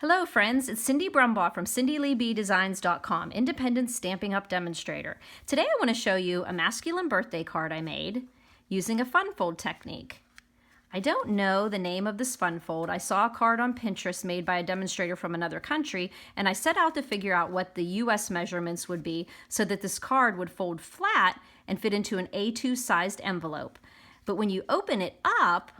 Hello friends, it's Cindy Brumbaugh from CindyLeeBDesigns.com, independent Stampin' Up! Demonstrator. Today I want to show you a masculine birthday card I made using a fun fold technique. I don't know the name of this fun fold. I saw a card on Pinterest made by a demonstrator from another country, and I set out to figure out what the US measurements would be so that this card would fold flat and fit into an A2 sized envelope. But when you open it up,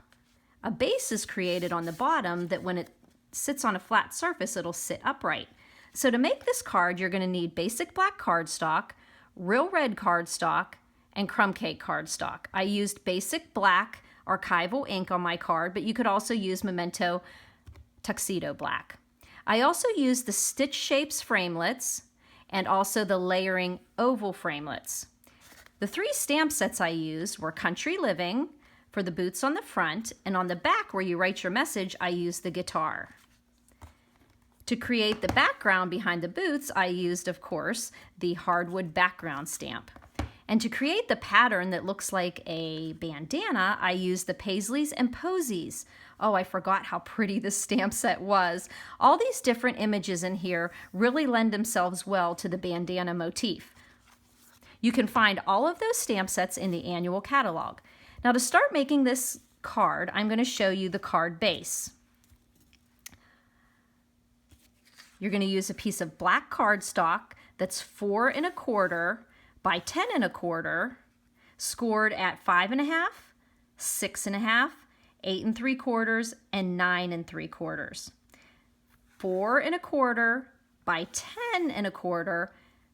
a base is created on the bottom that when it sits on a flat surface, it'll sit upright. So to make this card, you're going to need basic black cardstock, real red cardstock, and crumb cake cardstock. I used basic black archival ink on my card, but you could also use Memento Tuxedo Black. I also used the Stitch Shapes framelits and also the layering oval framelits. The three stamp sets I used were Country Living for the boots on the front, and on the back where you write your message, I used the guitar. To create the background behind the boots, I used, of course, the hardwood background stamp. And to create the pattern that looks like a bandana, I used the Paisleys and Posies. Oh, I forgot how pretty this stamp set was. All these different images in here really lend themselves well to the bandana motif. You can find all of those stamp sets in the annual catalog. Now to start making this card, I'm going to show you the card base. You're going to use a piece of black cardstock that's 4 1/4 by 10 1/4, scored at 5 1/2, 6 1/2, 8 3/4, and 9 3/4. 4 1/4 by 10 1/4,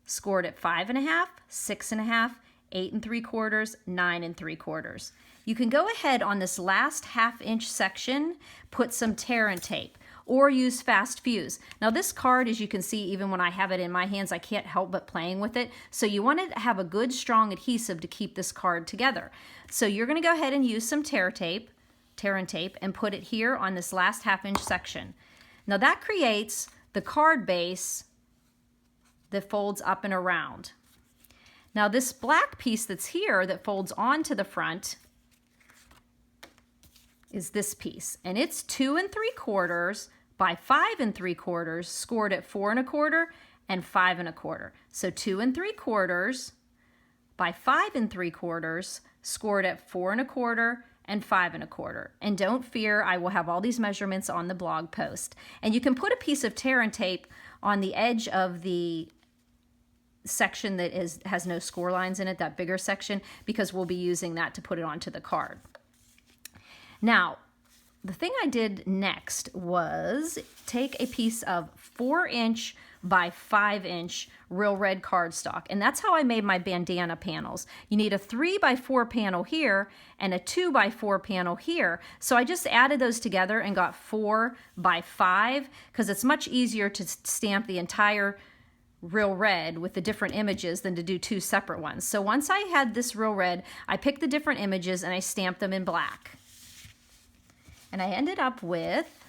scored at 5 1/2, 6 1/2, 8 3/4, 9 3/4. You can go ahead on this last 1/2 inch section, put some tear and tape, or use fast fuse. Now this card, as you can see, even when I have it in my hands, I can't help but playing with it. So you want to have a good strong adhesive to keep this card together. So you're going to go ahead and use some tear and tape, and put it here on this last 1/2 inch section. Now that creates the card base that folds up and around. Now this black piece that's here that folds onto the front is this piece, and it's 2 3/4 by 5 3/4, scored at 4 1/4 and 5 1/4. So 2 3/4 by 5 3/4, scored at 4 1/4 and 5 1/4. And don't fear, I will have all these measurements on the blog post. And you can put a piece of tear and tape on the edge of the section that has no score lines in it, that bigger section, because we'll be using that to put it onto the card. Now, the thing I did next was take a piece of 4 inch by 5 inch real red cardstock, and that's how I made my bandana panels. You need a 3 by 4 panel here and a 2 by 4 panel here. So I just added those together and got 4 by 5 because it's much easier to stamp the entire real red with the different images than to do 2 separate ones. So once I had this real red, I picked the different images and I stamped them in black. And I ended up with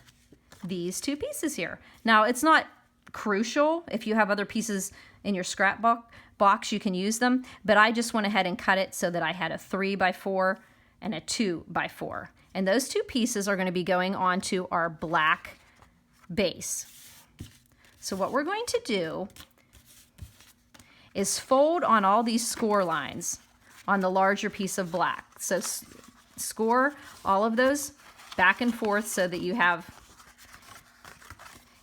these 2 pieces here. Now, it's not crucial. If you have other pieces in your scrapbook box, you can use them. But I just went ahead and cut it so that I had a 3 by 4 and a 2 by 4. And those 2 pieces are going to be going onto our black base. So what we're going to do is fold on all these score lines on the larger piece of black. So score all of those back and forth so that you have,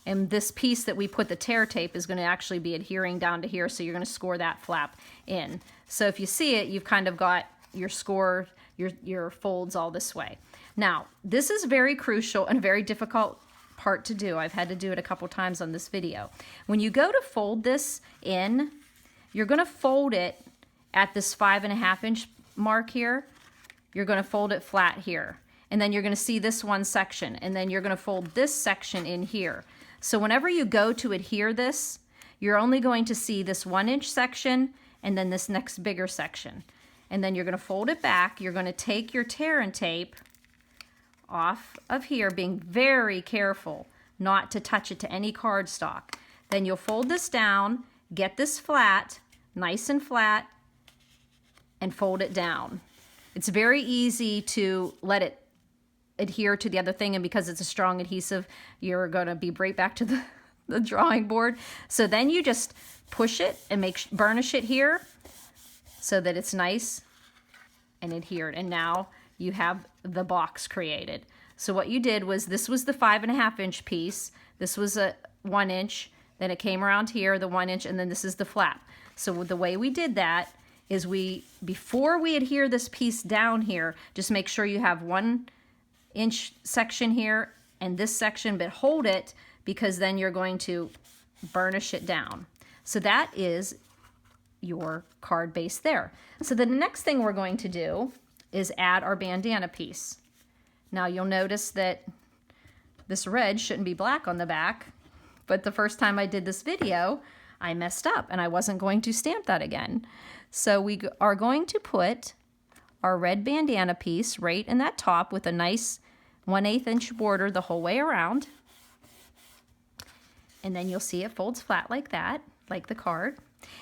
and this piece that we put the tear tape is going to actually be adhering down to here, so you're going to score that flap in. So if you see it, you've kind of got your score, your folds all this way. Now, this is very crucial and a very difficult part to do. I've had to do it a couple times on this video. When you go to fold this in, you're going to fold it at this 5 1/2 inch mark here. You're going to fold it flat here. And then you're going to see this one section, and then you're going to fold this section in here. So whenever you go to adhere this, you're only going to see this 1 inch section and then this next bigger section. And then you're going to fold it back. You're going to take your tear and tape off of here, being very careful not to touch it to any cardstock. Then you'll fold this down, get this flat, nice and flat, and fold it down. It's very easy to let it adhere to the other thing, and because it's a strong adhesive, you're going to be right back to the drawing board. So then you just push it and burnish it here so that it's nice and adhered. And now you have the box created. So what you did was, this was the 5.5 inch piece. This was a 1 inch. Then it came around here, the 1 inch, and then this is the flap. So the way we did that is before we adhere this piece down here, just make sure you have 1 inch section here and this section, but hold it, because then you're going to burnish it down. So that is your card base there. So the next thing we're going to do is add our bandana piece. Now you'll notice that this red shouldn't be black on the back, but the first time I did this video, I messed up and I wasn't going to stamp that again. So we are going to put our red bandana piece right in that top with a nice 1/8 inch border the whole way around. And then you'll see it folds flat like that, like the card.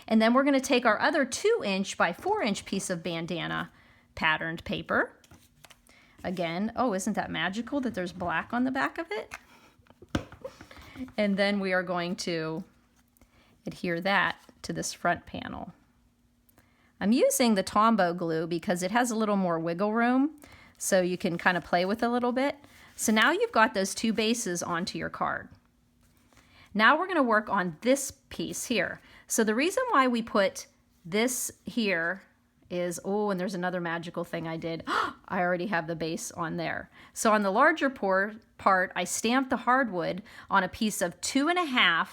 And then we're going to take our other 2 inch by 4 inch piece of bandana patterned paper. Again, oh, isn't that magical that there's black on the back of it? And then we are going to adhere that to this front panel. I'm using the Tombow glue because it has a little more wiggle room, so you can kind of play with it a little bit. So now you've got those 2 bases onto your card. Now we're going to work on this piece here. So the reason why we put this here is, oh, and there's another magical thing I did. I already have the base on there. So on the larger part, I stamped the hardwood on a piece of 2.5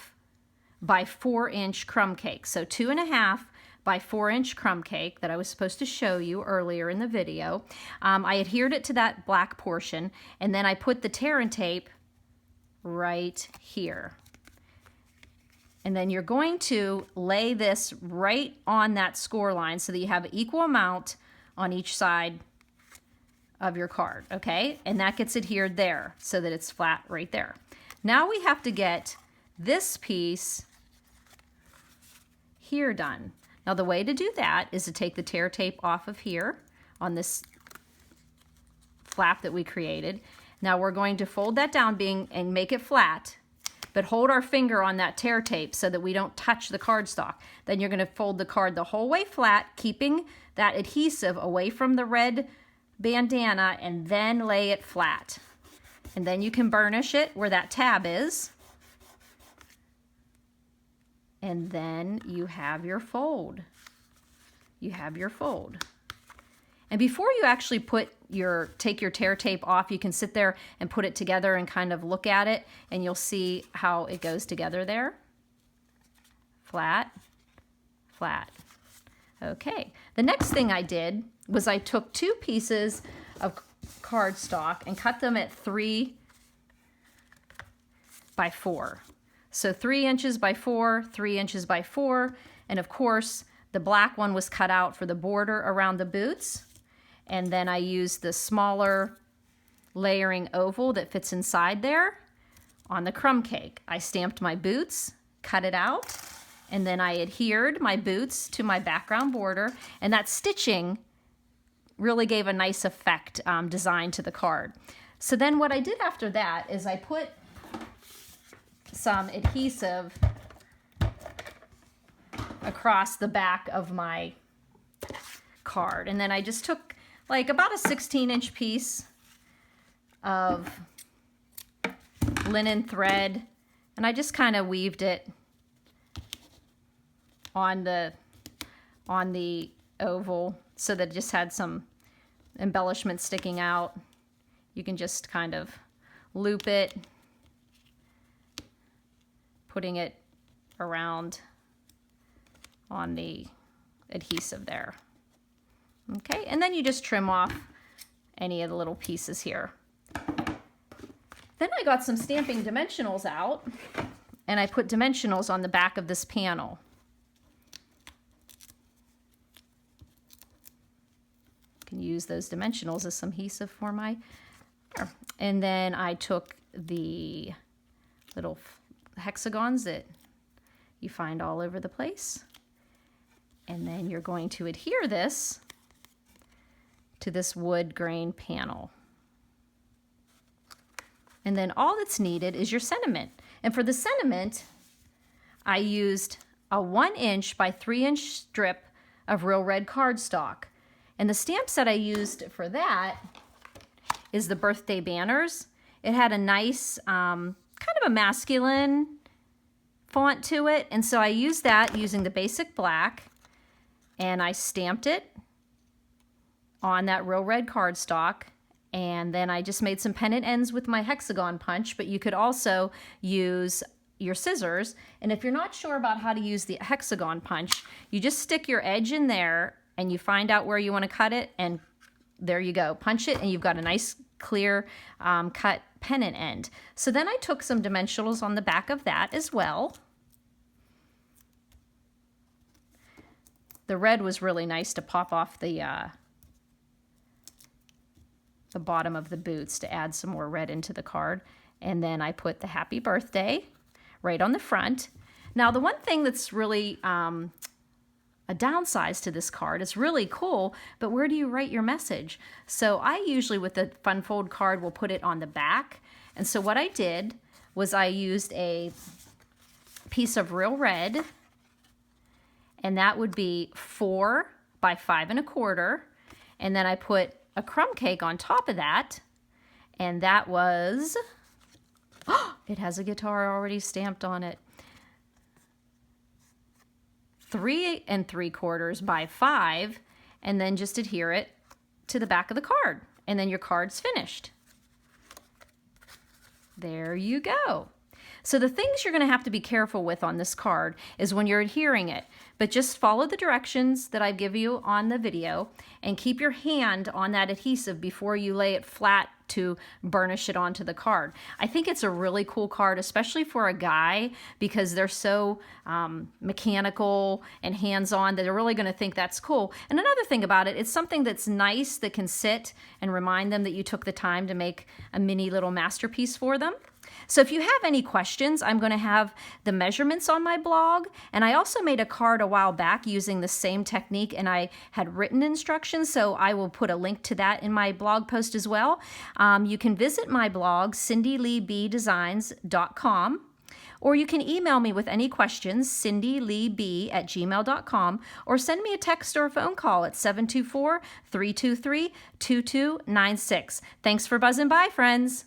by 4 inch crumb cake. So 2.5 by 4 inch crumb cake that I was supposed to show you earlier in the video. I adhered it to that black portion, and then I put the tear and tape right here. And then you're going to lay this right on that score line so that you have an equal amount on each side of your card, okay? And that gets adhered there so that it's flat right there. Now we have to get this piece here done. Now the way to do that is to take the tear tape off of here on this flap that we created. Now we're going to fold that down and make it flat, but hold our finger on that tear tape so that we don't touch the cardstock. Then you're going to fold the card the whole way flat, keeping that adhesive away from the red bandana, and then lay it flat. And then you can burnish it where that tab is. And then you have your fold. You have your fold. And before you actually take your tear tape off, you can sit there and put it together and kind of look at it, and you'll see how it goes together there. Flat, flat. Okay, the next thing I did was I took 2 pieces of cardstock and cut them at 3 by 4. So 3 inches by 4, 3 inches by 4, and of course the black one was cut out for the border around the boots. And then I used the smaller layering oval that fits inside there on the crumb cake. I stamped my boots, cut it out, and then I adhered my boots to my background border, and that stitching really gave a nice effect design to the card. So then what I did after that is I put some adhesive across the back of my card, and then I just took like about a 16-inch piece of linen thread, and I just kind of weaved it on the oval so that it just had some embellishment sticking out. You can just kind of loop it, putting it around on the adhesive there. Okay, and then you just trim off any of the little pieces here. Then I got some stamping dimensionals out, and I put dimensionals on the back of this panel. You can use those dimensionals as some adhesive for my hair. And then I took the little hexagons that you find all over the place, and then you're going to adhere this to this wood grain panel. And then all that's needed is your sentiment. And for the sentiment, I used a 1" by 3" strip of real red cardstock. And the stamp set I used for that is the birthday banners. It had a nice kind of a masculine font to it, and so I used that using the basic black, and I stamped it on that real red cardstock, and then I just made some pennant ends with my hexagon punch, but you could also use your scissors. And if you're not sure about how to use the hexagon punch, you just stick your edge in there and you find out where you want to cut it, and there you go. Punch it and you've got a nice clear cut pennant end. So then I took some dimensionals on the back of that as well. The red was really nice to pop off the bottom of the boots to add some more red into the card. And then I put the happy birthday right on the front. Now the one thing that's really a downside to this card, it's really cool, but where do you write your message? So I usually with the fun fold card will put it on the back. And so what I did was I used a piece of real red, and that would be 4 by 5 1/4. And then I put a crumb cake on top of that, and that was, it has a guitar already stamped on it. 3 3/4 by 5, and then just adhere it to the back of the card, and then your card's finished. There you go. So the things you're going to have to be careful with on this card is when you're adhering it, but just follow the directions that I give you on the video and keep your hand on that adhesive before you lay it flat to burnish it onto the card. I think it's a really cool card, especially for a guy, because they're so mechanical and hands-on that they're really going to think that's cool. And another thing about it, it's something that's nice that can sit and remind them that you took the time to make a mini little masterpiece for them. So if you have any questions, I'm going to have the measurements on my blog, and I also made a card a while back using the same technique, and I had written instructions, so I will put a link to that in my blog post as well. You can visit my blog, cindyleeBdesigns.com, or you can email me with any questions, cindyleeb@gmail.com, or send me a text or a phone call at 724-323-2296. Thanks for buzzing by, friends.